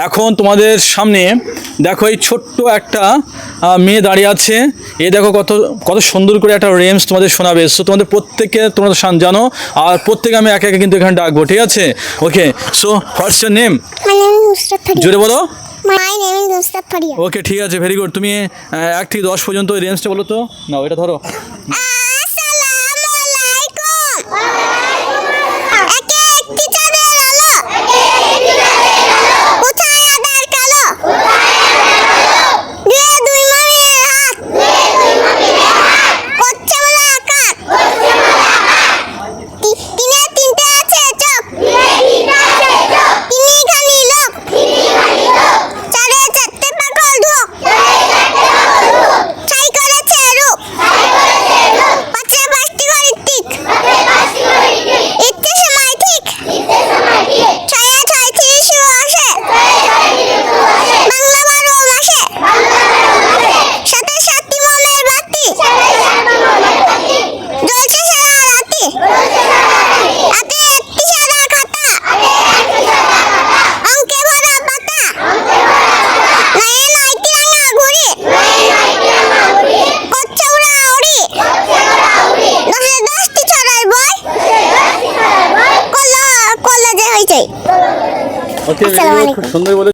এখন তোমাদের সামনে দেখো এই ছোট্ট একটা মেয়ে দাঁড়িয়ে আছে। এই দেখো কত কত সুন্দর করে একটা রেমস তোমাদের শোনাবে। সো তোমাদের প্রত্যেককে তোমরা জানো, আর প্রত্যেকে আমি একে একে কিন্তু এখানে ডাকবো, ঠিক আছে? Okay, so what's your name? My name is Nusrat Faria. জোরে বলো। My name is Nusrat Faria. ওকে, ঠিক আছে, ভেরি গুড। তুমি 1 থেকে 10 পর্যন্ত ওই রেঞ্জটা বলো তো। নাও এটা ধরো। একে একটি চাঁদের আলো, কোথায় আধার কালো, দুয়ে দুই মমিনের হাত, করছে বলে আকার, তিনে তিনটে আছে চোখ, তিনি খানি লোক, চারে চারটে পাগল ঢোক, ছাই করেছে রূপ, পাঁচে পাঁচটি ঘড়ির টিক, ইচ্ছে সময় ঠিক, ছয়ে ছয় 30 আসে, বাংলা 12 মাসে, সাথে 7টি মোমের বাতি, জ্বলছে সারা রাতি, হাতে একটি সাদা খাতা, অঙ্কে ভরা পাতা, নয়ে 9টি রাঙা ঘুড়ি, করছে উড়াউড়ি, 10-এ 10টি ছড়ার বই, কলেজে হয়েছে। ওকে, আসসালামু আলাইকুম। খুব সুন্দর বলে